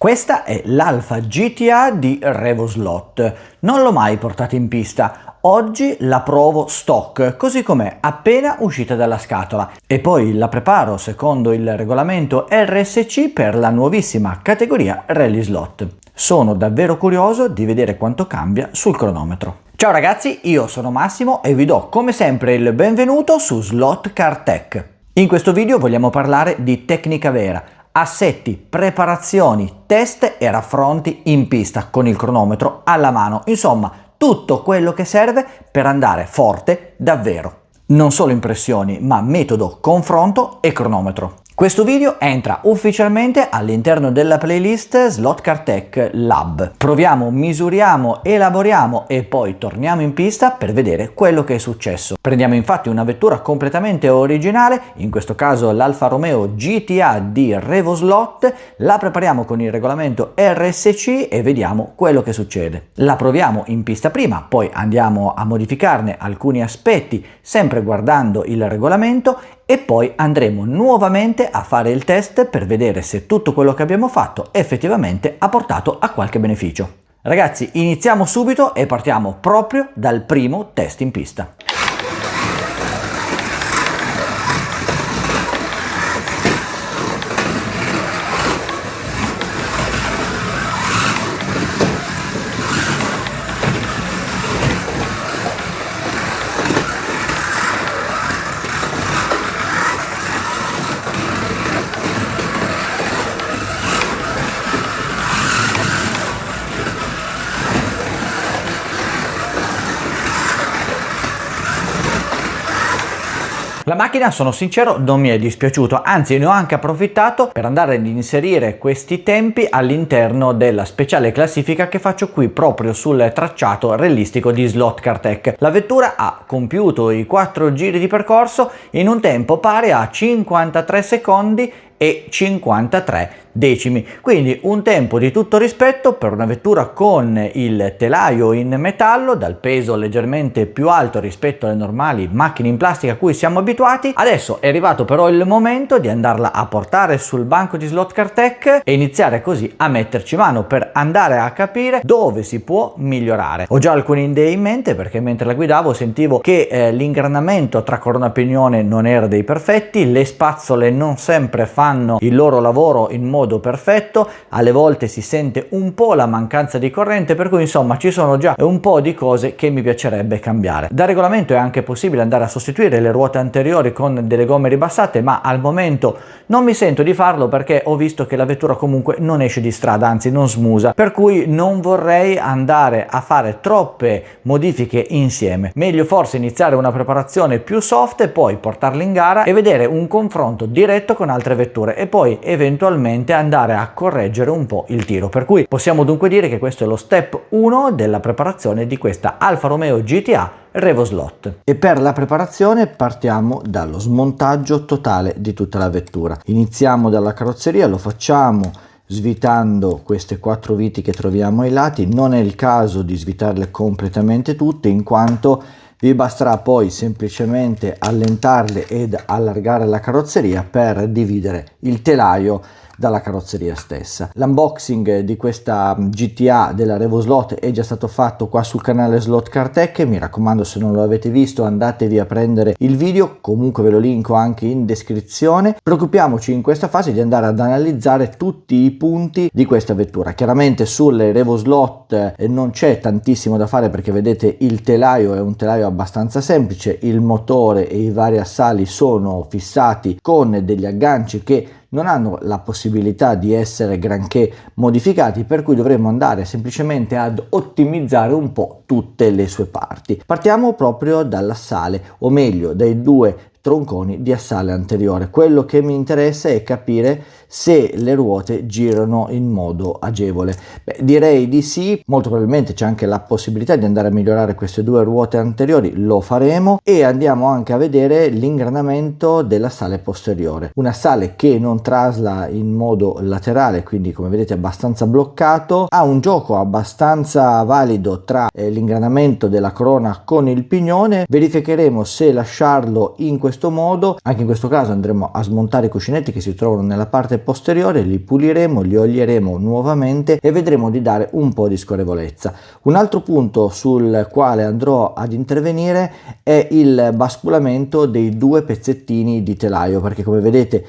Questa è l'Alfa GTA di RevoSlot. Non l'ho mai portata in pista. Oggi la provo stock, così com'è, appena uscita dalla scatola, e poi la preparo secondo il regolamento RSC per la nuovissima categoria Rally Slot. Sono davvero curioso di vedere quanto cambia sul cronometro. Ciao ragazzi, io sono Massimo e vi do come sempre il benvenuto su Slot Car Tech. In questo video vogliamo parlare di tecnica vera, assetti, preparazioni, test e raffronti in pista con il cronometro alla mano, insomma tutto quello che serve per andare forte davvero. Non solo impressioni, ma metodo, confronto e cronometro. Questo video entra ufficialmente all'interno della playlist Slot Car Tech Lab. Proviamo, misuriamo, elaboriamo e poi torniamo in pista per vedere quello che è successo. Prendiamo infatti una vettura completamente originale, in questo caso l'Alfa Romeo GTA di RevoSlot, la prepariamo con il regolamento RSC e vediamo quello che succede. La proviamo in pista prima, poi andiamo a modificarne alcuni aspetti, sempre guardando il regolamento, e poi andremo nuovamente a fare il test per vedere se tutto quello che abbiamo fatto effettivamente ha portato a qualche beneficio. Ragazzi, iniziamo subito e partiamo proprio dal primo test in pista. La macchina, sono sincero, non mi è dispiaciuto, anzi ne ho anche approfittato per andare ad inserire questi tempi all'interno della speciale classifica che faccio qui proprio sul tracciato realistico di Slot Car Tech. La vettura ha compiuto i 4 giri di percorso in un tempo pari a 53 secondi e 53 decimi, quindi un tempo di tutto rispetto per una vettura con il telaio in metallo dal peso leggermente più alto rispetto alle normali macchine in plastica a cui siamo abituati. Adesso è arrivato però il momento di andarla a portare sul banco di Slot Car Tech e iniziare così a metterci mano per andare a capire dove si può migliorare. Ho già alcune idee in mente perché mentre la guidavo sentivo che l'ingranamento tra corona e pignone non era dei perfetti, le spazzole non sempre fanno il loro lavoro in modo perfetto, alle volte si sente un po' la mancanza di corrente, per cui insomma ci sono già un po' di cose che mi piacerebbe cambiare. Da regolamento è anche possibile andare a sostituire le ruote anteriori con delle gomme ribassate, ma al momento non mi sento di farlo perché ho visto che la vettura comunque non esce di strada, anzi non smusa, per cui non vorrei andare a fare troppe modifiche insieme. Meglio forse iniziare una preparazione più soft e poi portarla in gara e vedere un confronto diretto con altre vetture e poi eventualmente andare a correggere un po' il tiro, per cui possiamo dunque dire che questo è lo step 1 della preparazione di questa Alfa Romeo GTA RevoSlot. E per la preparazione partiamo dallo smontaggio totale di tutta la vettura. Iniziamo dalla carrozzeria, lo facciamo svitando queste 4 viti che troviamo ai lati. Non è il caso di svitarle completamente tutte, in quanto vi basterà poi semplicemente allentarle ed allargare la carrozzeria per dividere il telaio dalla carrozzeria stessa. L'unboxing di questa GTA della RevoSlot è già stato fatto qua sul canale Slot Car Tech, mi raccomando, se non lo avete visto andatevi a prendere il video, comunque ve lo linko anche in descrizione. Preoccupiamoci in questa fase di andare ad analizzare tutti i punti di questa vettura. Chiaramente sulle RevoSlot non c'è tantissimo da fare perché vedete il telaio è un telaio abbastanza semplice, il motore e i vari assali sono fissati con degli agganci che non hanno la possibilità di essere granché modificati, per cui dovremo andare semplicemente ad ottimizzare un po' tutte le sue parti. Partiamo proprio dall'assale, o meglio dai 2 tronconi di assale anteriore. Quello che mi interessa è capire se le ruote girano in modo agevole. Beh, direi di sì, molto probabilmente c'è anche la possibilità di andare a migliorare queste 2 ruote anteriori, lo faremo, e andiamo anche a vedere l'ingranamento dell'assale posteriore, un assale che non trasla in modo laterale, quindi come vedete abbastanza bloccato, ha un gioco abbastanza valido tra l'ingranamento della corona con il pignone. Verificheremo se lasciarlo in questo questo modo. Anche in questo caso andremo a smontare i cuscinetti che si trovano nella parte posteriore, li puliremo, li olieremo nuovamente e vedremo di dare un po' di scorrevolezza. Un altro punto sul quale andrò ad intervenire è il basculamento dei due pezzettini di telaio, perché come vedete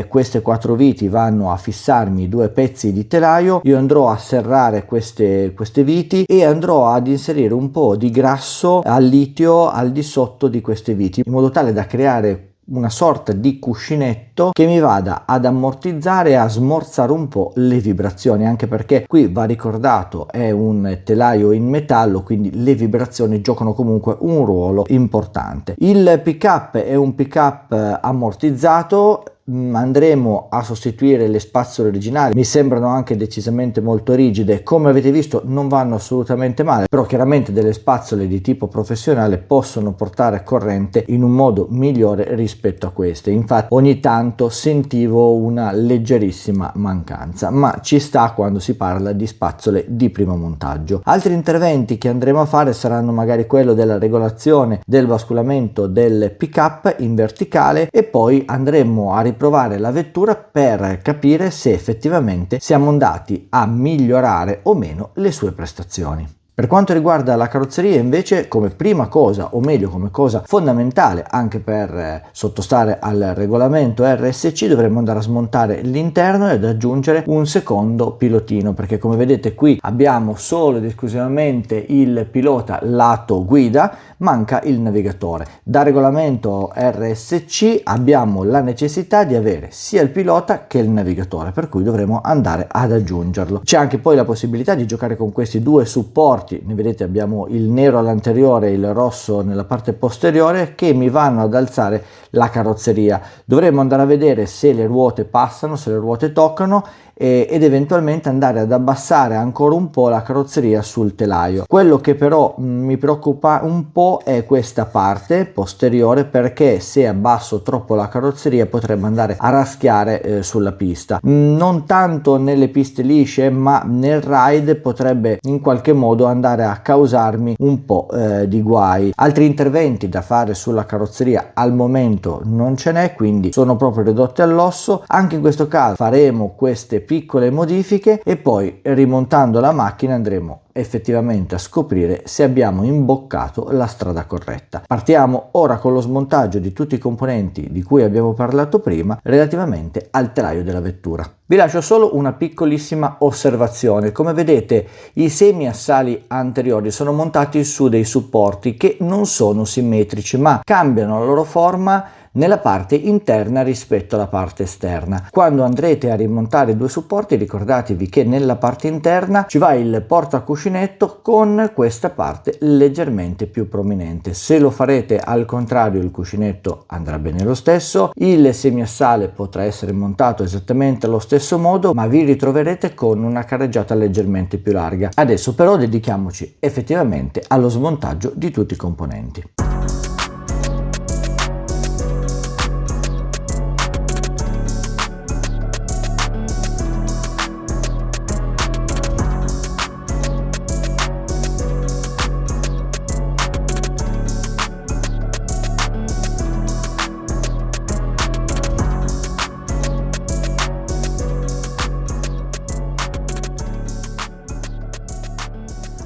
queste 4 viti vanno a fissarmi 2 pezzi di telaio. Io andrò a serrare queste viti e andrò ad inserire un po' di grasso al litio al di sotto di queste viti, in modo tale da creare una sorta di cuscinetto che mi vada ad ammortizzare e a smorzare un po' le vibrazioni, anche perché qui va ricordato è un telaio in metallo, quindi le vibrazioni giocano comunque un ruolo importante. Il pick up è un pick up ammortizzato. Andremo a sostituire le spazzole originali, mi sembrano anche decisamente molto rigide, come avete visto non vanno assolutamente male, però chiaramente delle spazzole di tipo professionale possono portare corrente in un modo migliore rispetto a queste. Infatti ogni tanto sentivo una leggerissima mancanza, ma ci sta quando si parla di spazzole di primo montaggio. Altri interventi che andremo a fare saranno magari quello della regolazione del basculamento del pick up in verticale, e poi andremo a provare la vettura per capire se effettivamente siamo andati a migliorare o meno le sue prestazioni. Per quanto riguarda la carrozzeria invece, come prima cosa, o meglio come cosa fondamentale anche per sottostare al regolamento RSC, dovremmo andare a smontare l'interno e ad aggiungere un secondo pilotino, perché come vedete qui abbiamo solo ed esclusivamente il pilota lato guida, manca il navigatore. Da regolamento RSC abbiamo la necessità di avere sia il pilota che il navigatore, per cui dovremo andare ad aggiungerlo. C'è anche poi la possibilità di giocare con questi due supporti. Ne vedete, abbiamo il nero all'anteriore e il rosso nella parte posteriore che mi vanno ad alzare la carrozzeria. Dovremo andare a vedere se le ruote passano, se le ruote toccano, ed eventualmente andare ad abbassare ancora un po' la carrozzeria sul telaio. Quello che però mi preoccupa un po' è questa parte posteriore, perché se abbasso troppo la carrozzeria potrebbe andare a raschiare sulla pista, non tanto nelle piste lisce ma nel ride potrebbe in qualche modo andare a causarmi un po' di guai. Altri interventi da fare sulla carrozzeria al momento non ce n'è, quindi sono proprio ridotti all'osso. Anche in questo caso faremo queste piccole modifiche e poi rimontando la macchina andremo effettivamente a scoprire se abbiamo imboccato la strada corretta. Partiamo ora con lo smontaggio di tutti i componenti di cui abbiamo parlato prima relativamente al telaio della vettura. Vi lascio solo una piccolissima osservazione. Come vedete, i semi assali anteriori sono montati su dei supporti che non sono simmetrici ma cambiano la loro forma nella parte interna rispetto alla parte esterna. Quando andrete a rimontare i due supporti, ricordatevi che nella parte interna ci va il portacuscinetto con questa parte leggermente più prominente. Se lo farete al contrario, il cuscinetto andrà bene lo stesso. Il semiassale potrà essere montato esattamente allo stesso modo, ma vi ritroverete con una carreggiata leggermente più larga. Adesso però dedichiamoci effettivamente allo smontaggio di tutti i componenti.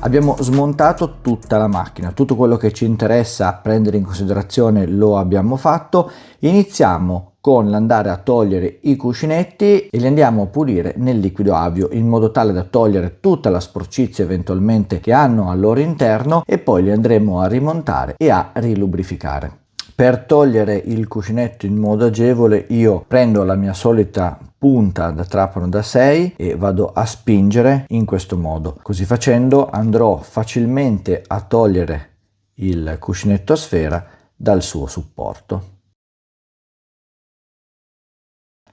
Abbiamo smontato tutta la macchina, tutto quello che ci interessa prendere in considerazione lo abbiamo fatto. Iniziamo con l'andare a togliere i cuscinetti e li andiamo a pulire nel liquido avio in modo tale da togliere tutta la sporcizia eventualmente che hanno al loro interno, e poi li andremo a rimontare e a rilubrificare. Per togliere il cuscinetto in modo agevole io prendo la mia solita punta da trapano da 6 e vado a spingere in questo modo. Così facendo andrò facilmente a togliere il cuscinetto a sfera dal suo supporto.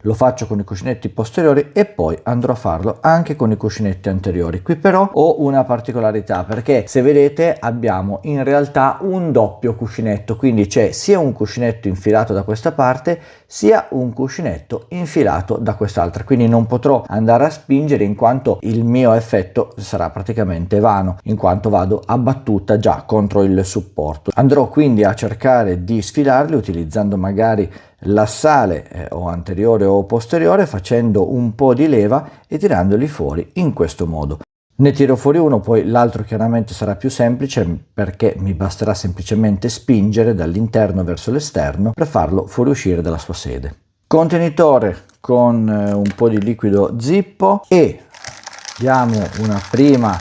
Lo faccio con i cuscinetti posteriori e poi andrò a farlo anche con i cuscinetti anteriori. Qui però ho una particolarità, perché se vedete abbiamo in realtà un doppio cuscinetto, quindi c'è sia un cuscinetto infilato da questa parte sia un cuscinetto infilato da quest'altra, quindi non potrò andare a spingere in quanto il mio effetto sarà praticamente vano, in quanto vado a battuta già contro il supporto. Andrò quindi a cercare di sfilarli utilizzando magari l'assale o anteriore o posteriore, facendo un po' di leva e tirandoli fuori in questo modo. Ne tiro fuori uno, poi l'altro chiaramente sarà più semplice perché mi basterà semplicemente spingere dall'interno verso l'esterno per farlo fuoriuscire dalla sua sede. Contenitore con un po' di liquido zippo e diamo una prima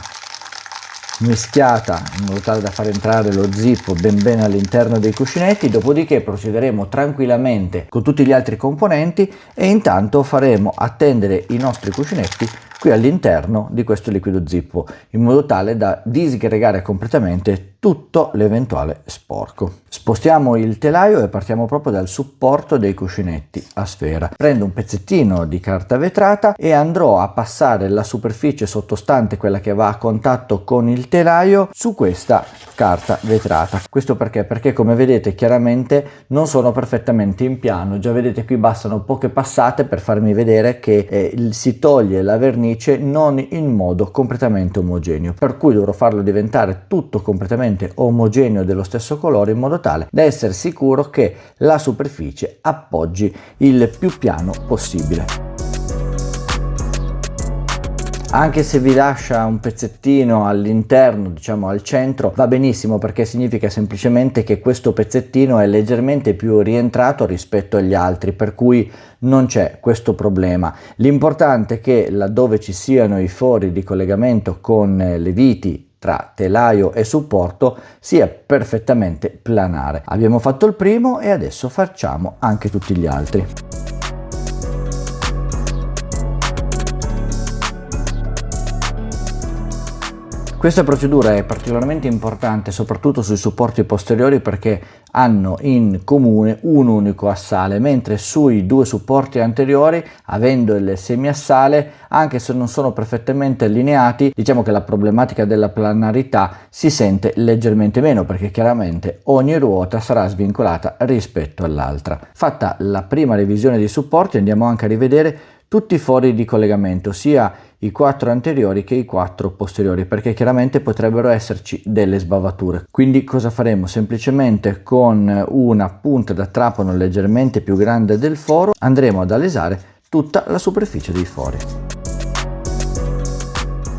mischiata in modo tale da far entrare lo zippo ben bene all'interno dei cuscinetti, dopodiché procederemo tranquillamente con tutti gli altri componenti e intanto faremo attendere i nostri cuscinetti qui all'interno di questo liquido zippo in modo tale da disgregare completamente tutto l'eventuale sporco. Spostiamo il telaio e partiamo proprio dal supporto dei cuscinetti a sfera. Prendo un pezzettino di carta vetrata e andrò a passare la superficie sottostante, quella che va a contatto con il telaio, su questa carta vetrata. Questo perché? Perché come vedete chiaramente non sono perfettamente in piano, già vedete qui bastano poche passate per farmi vedere che si toglie la vernice non in modo completamente omogeneo, per cui dovrò farlo diventare tutto completamente omogeneo dello stesso colore in modo tale da essere sicuro che la superficie appoggi il più piano possibile. Anche se vi lascia un pezzettino all'interno, diciamo al centro, va benissimo perché significa semplicemente che questo pezzettino è leggermente più rientrato rispetto agli altri, per cui non c'è questo problema. L'importante è che laddove ci siano i fori di collegamento con le viti tra telaio e supporto sia perfettamente planare. Abbiamo fatto il primo e adesso facciamo anche tutti gli altri. Questa procedura è particolarmente importante soprattutto sui supporti posteriori perché hanno in comune un unico assale, mentre sui due supporti anteriori, avendo il semiassale, anche se non sono perfettamente allineati, diciamo che la problematica della planarità si sente leggermente meno perché chiaramente ogni ruota sarà svincolata rispetto all'altra. Fatta la prima revisione dei supporti andiamo anche a rivedere tutti i fori di collegamento, sia i 4 anteriori che i 4 posteriori, perché chiaramente potrebbero esserci delle sbavature. Quindi cosa faremo? Semplicemente con una punta da trapano leggermente più grande del foro andremo ad alesare tutta la superficie dei fori.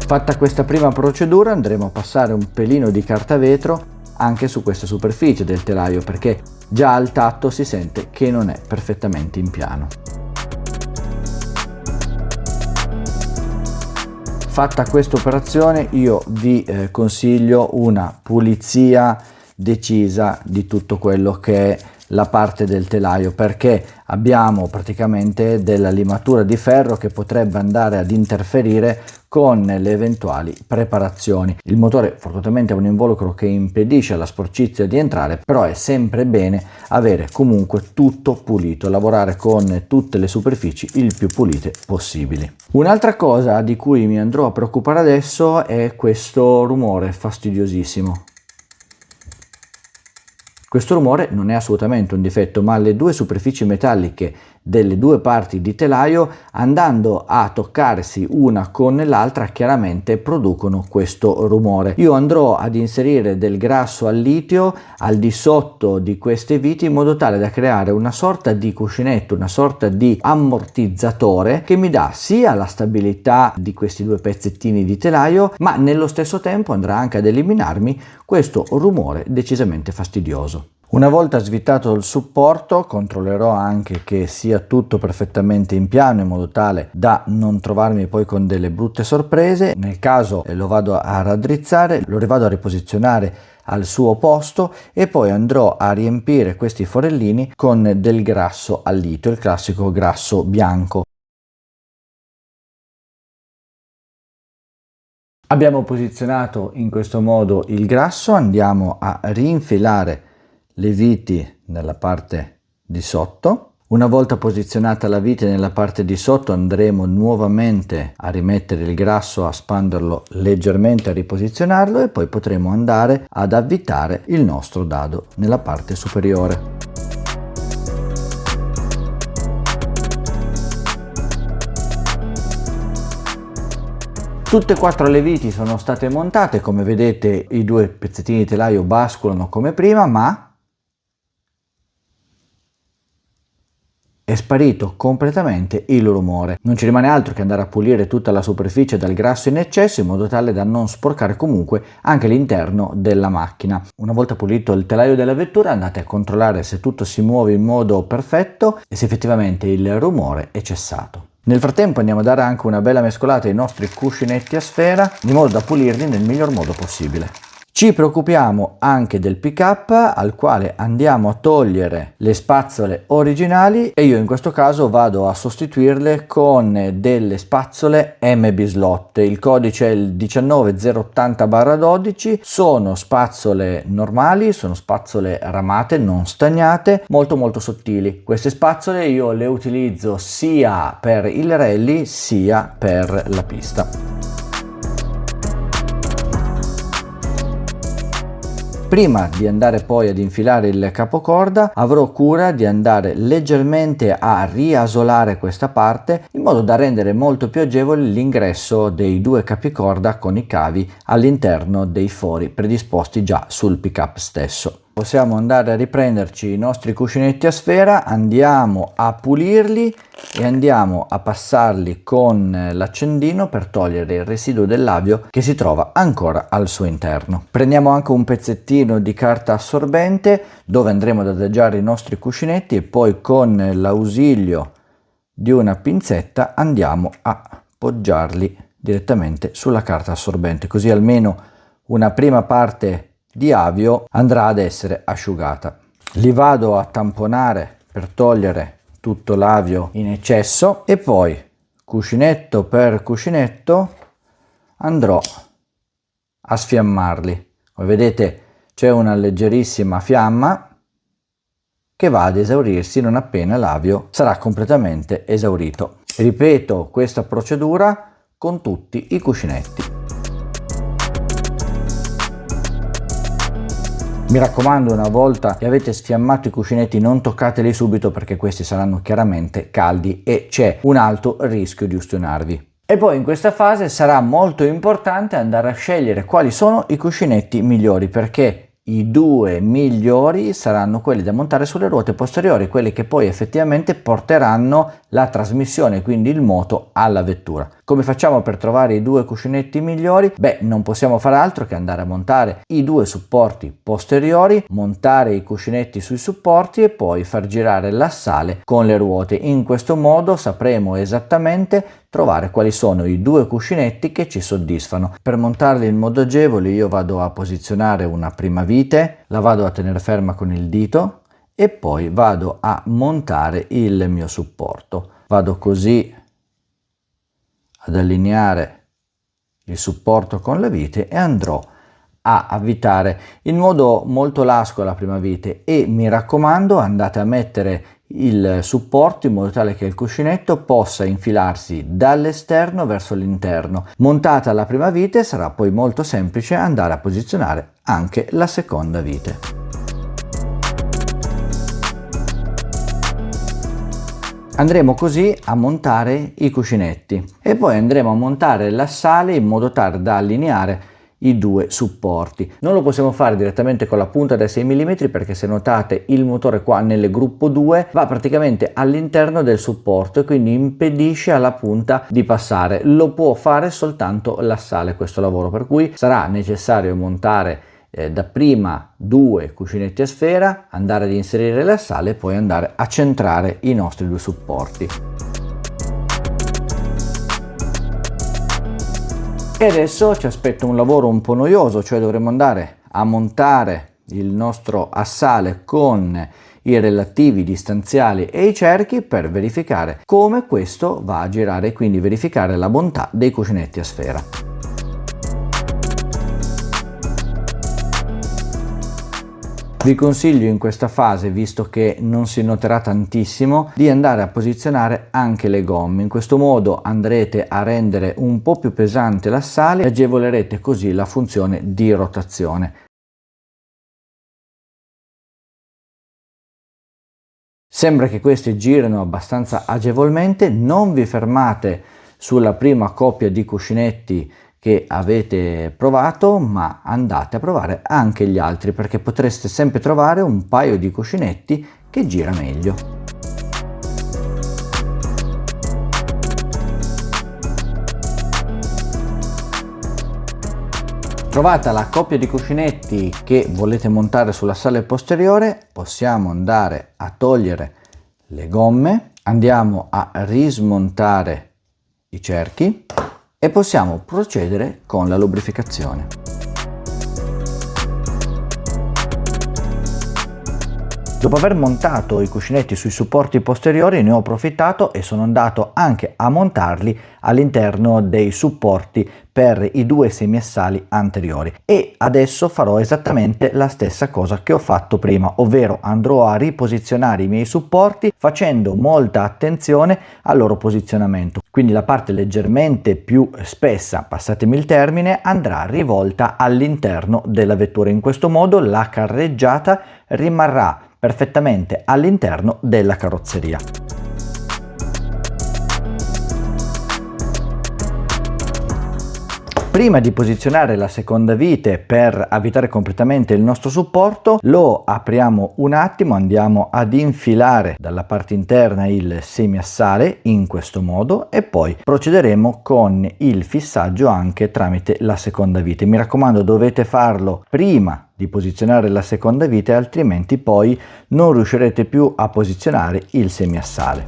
Fatta questa prima procedura andremo a passare un pelino di carta vetro anche su questa superficie del telaio perché già al tatto si sente che non è perfettamente in piano. Fatta questa operazione io vi consiglio una pulizia decisa di tutto quello che è la parte del telaio perché abbiamo praticamente della limatura di ferro che potrebbe andare ad interferire con le eventuali preparazioni. Il motore fortunatamente ha un involucro che impedisce alla sporcizia di entrare, però è sempre bene avere comunque tutto pulito, lavorare con tutte le superfici il più pulite possibili. Un'altra cosa di cui mi andrò a preoccupare adesso è questo rumore fastidiosissimo. Questo rumore non è assolutamente un difetto, ma le due superfici metalliche delle due parti di telaio, andando a toccarsi una con l'altra, chiaramente producono questo rumore. Io andrò ad inserire del grasso al litio al di sotto di queste viti in modo tale da creare una sorta di cuscinetto, una sorta di ammortizzatore che mi dà sia la stabilità di questi due pezzettini di telaio, ma nello stesso tempo andrà anche ad eliminarmi questo rumore decisamente fastidioso. Una volta svitato il supporto controllerò anche che sia tutto perfettamente in piano in modo tale da non trovarmi poi con delle brutte sorprese. Nel caso lo vado a raddrizzare, lo rivado a riposizionare al suo posto e poi andrò a riempire questi forellini con del grasso al litio, il classico grasso bianco. Abbiamo posizionato in questo modo il grasso, andiamo a rinfilare le viti nella parte di sotto. Una volta posizionata la vite nella parte di sotto andremo nuovamente a rimettere il grasso, a spanderlo leggermente, a riposizionarlo e poi potremo andare ad avvitare il nostro dado nella parte superiore. Tutte e 4 le viti sono state montate, come vedete i 2 pezzettini di telaio basculano come prima, ma è sparito completamente il rumore. Non ci rimane altro che andare a pulire tutta la superficie dal grasso in eccesso in modo tale da non sporcare comunque anche l'interno della macchina. Una volta pulito il telaio della vettura andate a controllare se tutto si muove in modo perfetto e se effettivamente il rumore è cessato. Nel frattempo andiamo a dare anche una bella mescolata ai nostri cuscinetti a sfera in modo da pulirli nel miglior modo possibile. Ci preoccupiamo anche del pick-up al quale andiamo a togliere le spazzole originali e io in questo caso vado a sostituirle con delle spazzole MB Slot. Il codice è il 19080/12, sono spazzole normali, sono spazzole ramate, non stagnate, molto sottili. Queste spazzole io le utilizzo sia per il rally sia per la pista. Prima di andare poi ad infilare il capocorda avrò cura di andare leggermente a riasolare questa parte in modo da rendere molto più agevole l'ingresso dei 2 capicorda con i cavi all'interno dei fori predisposti già sul pick-up stesso. Possiamo andare a riprenderci i nostri cuscinetti a sfera, andiamo a pulirli e andiamo a passarli con l'accendino per togliere il residuo dell'avio che si trova ancora al suo interno. Prendiamo anche un pezzettino di carta assorbente dove andremo ad adagiare i nostri cuscinetti e poi con l'ausilio di una pinzetta andiamo a poggiarli direttamente sulla carta assorbente, così almeno una prima parte di avio andrà ad essere asciugata. Li vado a tamponare per togliere tutto l'avio in eccesso e poi cuscinetto per cuscinetto andrò a sfiammarli. Come vedete c'è una leggerissima fiamma che va ad esaurirsi non appena l'avio sarà completamente esaurito. Ripeto questa procedura con tutti i cuscinetti. Mi raccomando, una volta che avete sfiammato i cuscinetti non toccateli subito perché questi saranno chiaramente caldi e c'è un alto rischio di ustionarvi. E poi in questa fase sarà molto importante andare a scegliere quali sono i cuscinetti migliori, perché i 2 migliori saranno quelli da montare sulle ruote posteriori, quelli che poi effettivamente porteranno la trasmissione, quindi il moto, alla vettura. Come facciamo per trovare i 2 cuscinetti migliori? Beh, non possiamo fare altro che andare a montare i 2 supporti posteriori, montare i cuscinetti sui supporti e poi far girare l'assale con le ruote. In questo modo sapremo esattamente trovare quali sono i 2 cuscinetti che ci soddisfano. Per montarli in modo agevole io vado a posizionare una prima vite, la vado a tenere ferma con il dito e poi vado a montare il mio supporto. Vado così ad allineare il supporto con la vite e andrò a avvitare in modo molto lasco la prima vite e mi raccomando andate a mettere il supporto in modo tale che il cuscinetto possa infilarsi dall'esterno verso l'interno. Montata la prima vite sarà poi molto semplice andare a posizionare anche la seconda vite. Andremo così a montare i cuscinetti e poi andremo a montare l'assale in modo tale da allineare i 2 supporti. Non lo possiamo fare direttamente con la punta da 6 mm perché se notate il motore qua nel gruppo 2 va praticamente all'interno del supporto e quindi impedisce alla punta di passare. Lo può fare soltanto l'assale questo lavoro, per cui sarà necessario montare dapprima 2 cuscinetti a sfera, andare ad inserire l'assale e poi andare a centrare i nostri 2 supporti. E adesso ci aspetta un lavoro un po' noioso, cioè dovremo andare a montare il nostro assale con i relativi distanziali e i cerchi per verificare come questo va a girare e quindi verificare la bontà dei cuscinetti a sfera. Vi consiglio in questa fase, visto che non si noterà tantissimo, di andare a posizionare anche le gomme. In questo modo andrete a rendere un po' più pesante l'assale e agevolerete così la funzione di rotazione. Sembra che questi girino abbastanza agevolmente, non vi fermate sulla prima coppia di cuscinetti che avete provato, ma andate a provare anche gli altri, perché potreste sempre trovare un paio di cuscinetti che gira meglio. Trovata la coppia di cuscinetti che volete montare sulla sala posteriore, possiamo andare a togliere le gomme, andiamo a rismontare i cerchi e possiamo procedere con la lubrificazione. Dopo aver montato i cuscinetti sui supporti posteriori, ne ho approfittato e sono andato anche a montarli all'interno dei supporti per i due semiassali anteriori, e adesso farò esattamente la stessa cosa che ho fatto prima, ovvero andrò a riposizionare i miei supporti facendo molta attenzione al loro posizionamento. Quindi la parte leggermente più spessa, passatemi il termine, andrà rivolta all'interno della vettura. In questo modo la carreggiata rimarrà perfettamente all'interno della carrozzeria. Prima di posizionare la seconda vite per avvitare completamente il nostro supporto, lo apriamo un attimo, andiamo ad infilare dalla parte interna il semiassale in questo modo e poi procederemo con il fissaggio anche tramite la seconda vite. Mi raccomando, dovete farlo prima di posizionare la seconda vite, altrimenti poi non riuscirete più a posizionare il semiassale.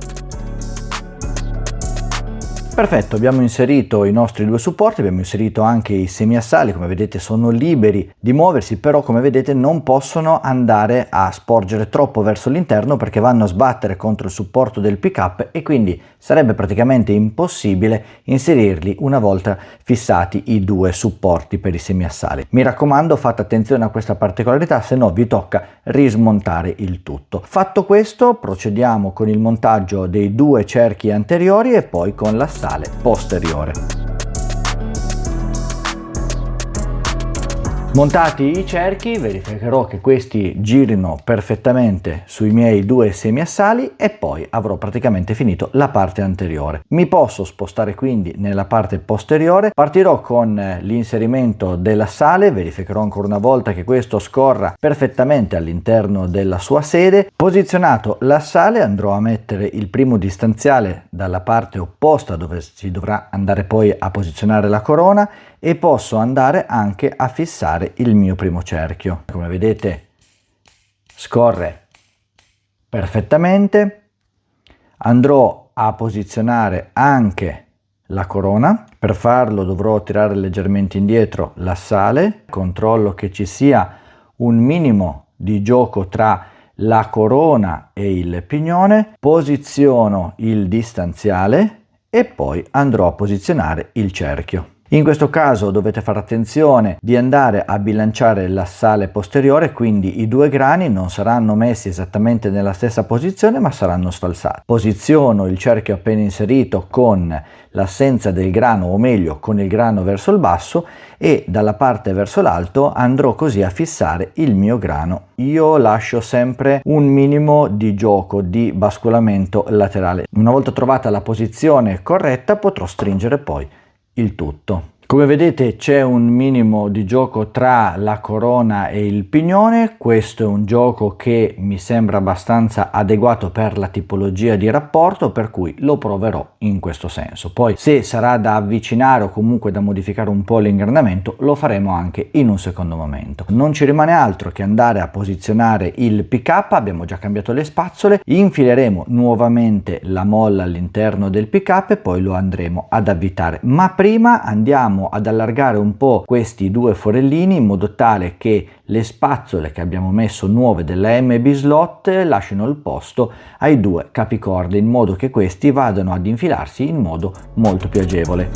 Perfetto, abbiamo inserito i nostri due supporti, abbiamo inserito anche i semiassali, come vedete sono liberi di muoversi, però come vedete non possono andare a sporgere troppo verso l'interno perché vanno a sbattere contro il supporto del pick-up e quindi sarebbe praticamente impossibile inserirli una volta fissati i due supporti per i semiassali. Mi raccomando, fate attenzione a questa particolarità, se no vi tocca rismontare il tutto. Fatto questo, procediamo con il montaggio dei due cerchi anteriori e poi con l'assale posteriore. Montati i cerchi, verificherò che questi girino perfettamente sui miei due semiassali e poi avrò praticamente finito la parte anteriore. Mi posso spostare quindi nella parte posteriore, partirò con l'inserimento dell'assale, verificherò ancora una volta che questo scorra perfettamente all'interno della sua sede. Posizionato l'assale, andrò a mettere il primo distanziale dalla parte opposta dove si dovrà andare poi a posizionare la corona e posso andare anche a fissare il mio primo cerchio. Come vedete scorre perfettamente. Andrò a posizionare anche la corona. Per farlo dovrò tirare leggermente indietro l'assale, controllo che ci sia un minimo di gioco tra la corona e il pignone, posiziono il distanziale e poi andrò a posizionare il cerchio. In questo caso dovete fare attenzione di andare a bilanciare l'assale posteriore, quindi i due grani non saranno messi esattamente nella stessa posizione ma saranno sfalsati. Posiziono il cerchio appena inserito con l'assenza del grano, o meglio con il grano verso il basso, e dalla parte verso l'alto andrò così a fissare il mio grano. Io lascio sempre un minimo di gioco, di basculamento laterale. Una volta trovata la posizione corretta potrò stringere poi il tutto. Come vedete c'è un minimo di gioco tra la corona e il pignone. Questo è un gioco che mi sembra abbastanza adeguato per la tipologia di rapporto, per cui lo proverò in questo senso. Poi se sarà da avvicinare o comunque da modificare un po' l'ingranamento lo faremo anche in un secondo momento. Non ci rimane altro che andare a posizionare il pick-up. Abbiamo già cambiato le spazzole, infileremo nuovamente la molla all'interno del pick-up e poi lo andremo ad avvitare, ma prima andiamo ad allargare un po' questi due forellini in modo tale che le spazzole che abbiamo messo nuove della MB Slot lasciano il posto ai due capicorde, in modo che questi vadano ad infilarsi in modo molto più agevole.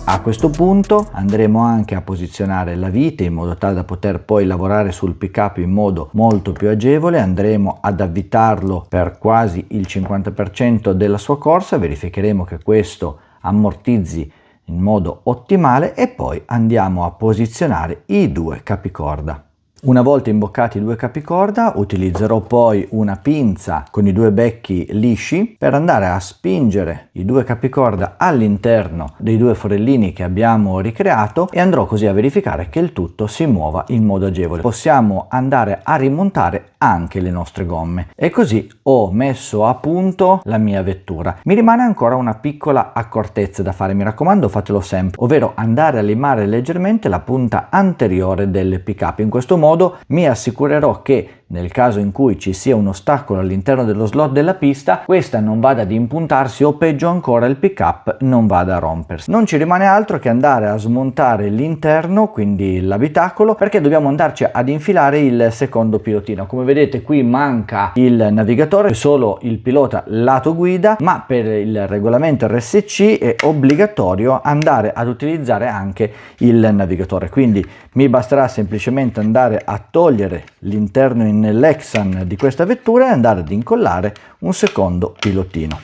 A questo punto andremo anche a posizionare la vite in modo tale da poter poi lavorare sul pick-up in modo molto più agevole. Andremo ad avvitarlo per quasi il 50% della sua corsa, verificheremo che questo ammortizzi in modo ottimale e poi andiamo a posizionare i due capicorda. Una volta imboccati i due capicorda, utilizzerò poi una pinza con i due becchi lisci per andare a spingere i due capicorda all'interno dei due forellini che abbiamo ricreato e andrò così a verificare che il tutto si muova in modo agevole. Possiamo andare a rimontare anche le nostre gomme e così ho messo a punto la mia vettura. Mi rimane ancora una piccola accortezza da fare, mi raccomando fatelo sempre, ovvero andare a limare leggermente la punta anteriore del pick-up. In questo modo mi assicurerò che nel caso in cui ci sia un ostacolo all'interno dello slot della pista, questa non vada ad impuntarsi o peggio ancora il pick-up non vada a rompersi. Non ci rimane altro che andare a smontare l'interno, quindi l'abitacolo, perché dobbiamo andarci ad infilare il secondo pilotino. Come vedete qui manca il navigatore, solo il pilota lato guida, ma per il regolamento RSC è obbligatorio andare ad utilizzare anche il navigatore, quindi mi basterà semplicemente andare a togliere l'interno in Lexan di questa vettura e andare ad incollare un secondo pilotino.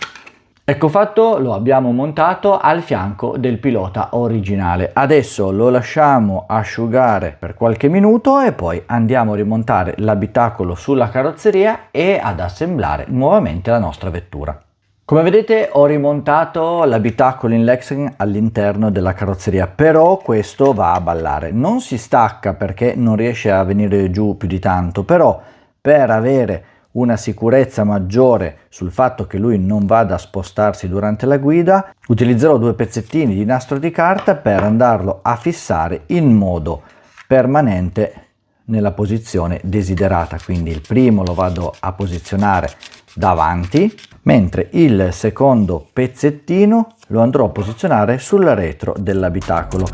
Ecco fatto, lo abbiamo montato al fianco del pilota originale. Adesso lo lasciamo asciugare per qualche minuto e poi andiamo a rimontare l'abitacolo sulla carrozzeria e ad assemblare nuovamente la nostra vettura. Come vedete ho rimontato l'abitacolo in Lexan all'interno della carrozzeria, però questo va a ballare. Non si stacca perché non riesce a venire giù più di tanto, però per avere una sicurezza maggiore sul fatto che lui non vada a spostarsi durante la guida, utilizzerò due pezzettini di nastro di carta per andarlo a fissare in modo permanente nella posizione desiderata. Quindi il primo lo vado a posizionare davanti, mentre il secondo pezzettino lo andrò a posizionare sul retro dell'abitacolo.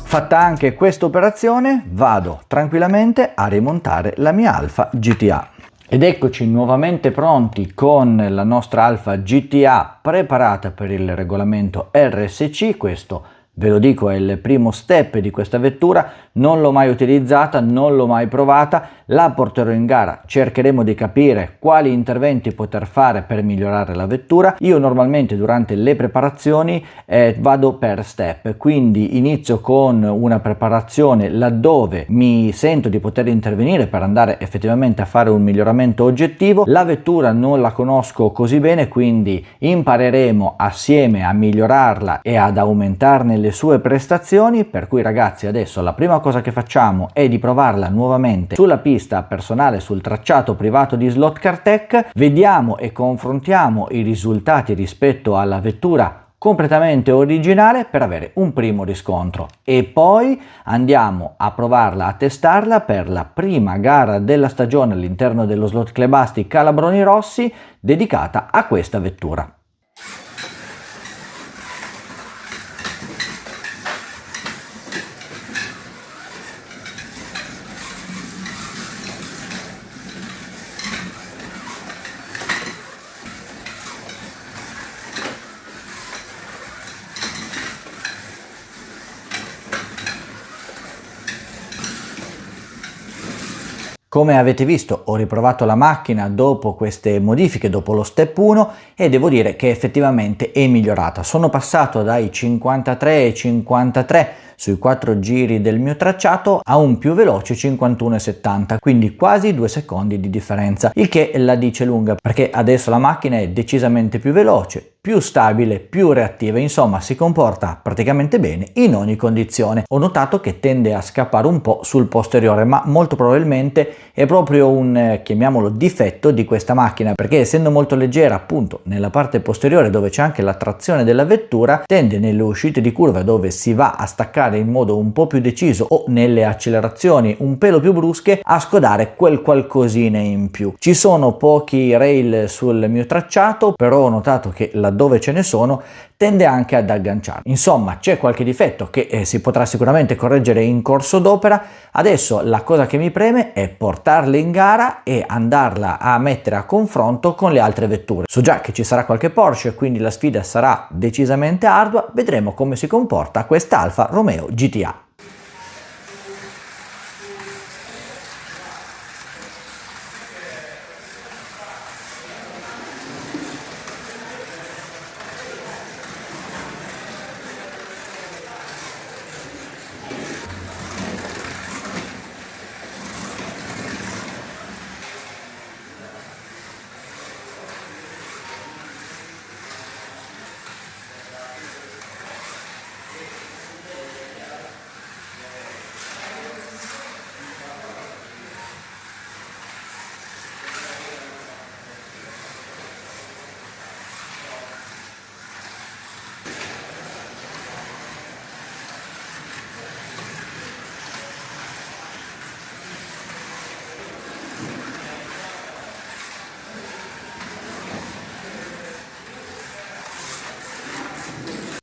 Fatta anche questa operazione, vado tranquillamente a rimontare la mia Alfa GTA. Ed eccoci nuovamente pronti con la nostra Alfa GTA preparata per il regolamento RSC. Questo, ve lo dico, è il primo step di questa vettura, non l'ho mai utilizzata, non l'ho mai provata, la porterò in gara, cercheremo di capire quali interventi poter fare per migliorare la vettura. Io normalmente durante le preparazioni vado per step, quindi inizio con una preparazione laddove mi sento di poter intervenire per andare effettivamente a fare un miglioramento oggettivo. La vettura non la conosco così bene, quindi impareremo assieme a migliorarla e ad aumentarne le sue prestazioni, per cui ragazzi adesso la prima cosa che facciamo è di provarla nuovamente sulla pista personale, sul tracciato privato di Slot Car Tech, vediamo e confrontiamo i risultati rispetto alla vettura completamente originale per avere un primo riscontro e poi andiamo a provarla, a testarla per la prima gara della stagione all'interno dello Slot Club Asti Calabroni Rossi dedicata a questa vettura. Come avete visto ho riprovato la macchina dopo queste modifiche, dopo lo step 1, e devo dire che effettivamente è migliorata. Sono passato dai 53,53 sui 4 giri del mio tracciato a un più veloce 51,70, quindi quasi 2 secondi di differenza, il che la dice lunga perché adesso la macchina è decisamente più veloce, più stabile, più reattiva, insomma si comporta praticamente bene in ogni condizione. Ho notato che tende a scappare un po' sul posteriore, ma molto probabilmente è proprio un, chiamiamolo, difetto di questa macchina, perché essendo molto leggera appunto nella parte posteriore dove c'è anche la trazione della vettura, tende nelle uscite di curva dove si va a staccare in modo un po' più deciso o nelle accelerazioni un pelo più brusche a scodare quel qualcosina in più. Ci sono pochi rail sul mio tracciato, però ho notato che laddove ce ne sono tende anche ad agganciare. Insomma c'è qualche difetto che si potrà sicuramente correggere in corso d'opera. Adesso la cosa che mi preme è portarla in gara e andarla a mettere a confronto con le altre vetture. So già che ci sarà qualche Porsche, quindi la sfida sarà decisamente ardua. Vedremo come si comporta questa Alfa Romeo GTA.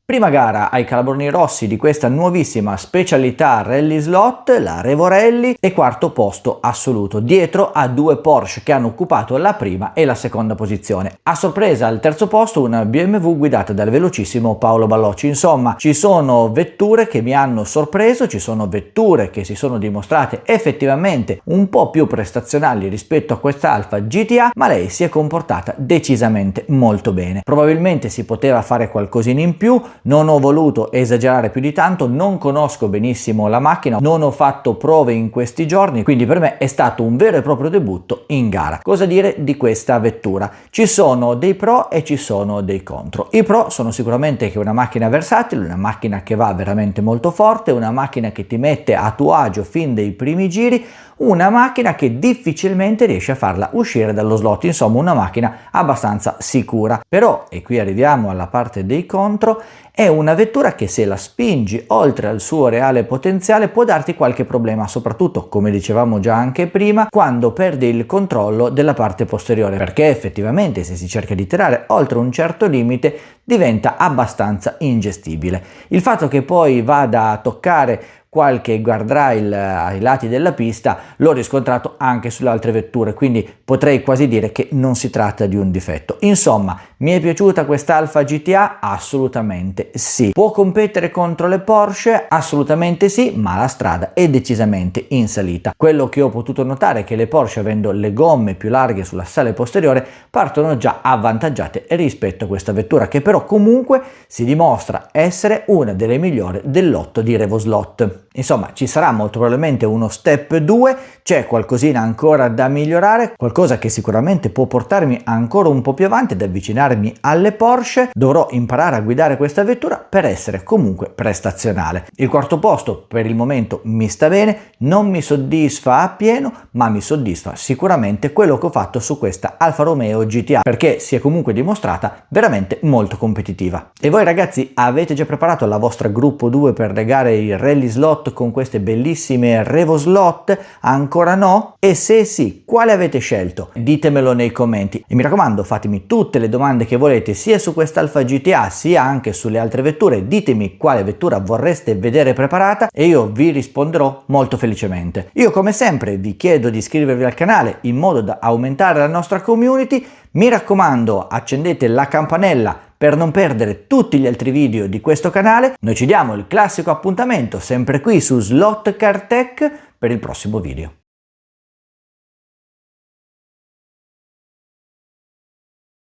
Prima gara ai calabroni rossi di questa nuovissima specialità rally slot, la Revo Rally, e quarto posto assoluto, dietro a due Porsche che hanno occupato la prima e la seconda posizione. A sorpresa al terzo posto una BMW guidata dal velocissimo Paolo Ballocci. Insomma, ci sono vetture che mi hanno sorpreso, ci sono vetture che si sono dimostrate effettivamente un po' più prestazionali rispetto a questa Alfa GTA, ma lei si è comportata decisamente molto bene. Probabilmente si poteva fare qualcosina in più. Non ho voluto esagerare più di tanto, non conosco benissimo la macchina, non ho fatto prove in questi giorni, quindi per me è stato un vero e proprio debutto in gara. Cosa dire di questa vettura? Ci sono dei pro e ci sono dei contro. I pro sono sicuramente che è una macchina versatile, una macchina che va veramente molto forte, una macchina che ti mette a tuo agio fin dai primi giri, una macchina che difficilmente riesce a farla uscire dallo slot, insomma una macchina abbastanza sicura. Però, e qui arriviamo alla parte dei contro, è una vettura che se la spingi oltre al suo reale potenziale può darti qualche problema, soprattutto, come dicevamo già anche prima, quando perdi il controllo della parte posteriore, perché effettivamente se si cerca di tirare oltre un certo limite diventa abbastanza ingestibile. Il fatto che poi vada a toccare qualche guardrail ai lati della pista l'ho riscontrato anche sulle altre vetture, quindi potrei quasi dire che non si tratta di un difetto. Insomma, mi è piaciuta questa Alfa GTA? Assolutamente sì. Può competere contro le Porsche? Assolutamente sì, ma la strada è decisamente in salita. Quello che ho potuto notare è che le Porsche, avendo le gomme più larghe sulla sale posteriore, partono già avvantaggiate rispetto a questa vettura, che però comunque si dimostra essere una delle migliori del lotto di Revo Slot. Insomma, ci sarà molto probabilmente uno step 2, c'è qualcosina ancora da migliorare, qualcosa che sicuramente può portarmi ancora un po' più avanti ad avvicinarmi alle Porsche. Dovrò imparare a guidare questa vettura per essere comunque prestazionale. Il quarto posto per il momento mi sta bene, non mi soddisfa appieno, ma mi soddisfa sicuramente quello che ho fatto su questa Alfa Romeo GTA, perché si è comunque dimostrata veramente molto competitiva. E voi ragazzi, avete già preparato la vostra gruppo 2 per le gare i rally slot con queste bellissime Revo Slot? Ancora no? E se sì, quale avete scelto? Ditemelo nei commenti e mi raccomando, fatemi tutte le domande che volete sia su questa Alfa GTA sia anche sulle altre vetture. Ditemi quale vettura vorreste vedere preparata e io vi risponderò molto felicemente. Io come sempre vi chiedo di iscrivervi al canale in modo da aumentare la nostra community. Mi raccomando, accendete la campanella per non perdere tutti gli altri video di questo canale. Noi ci diamo il classico appuntamento sempre qui su Slot Car Tech per il prossimo video.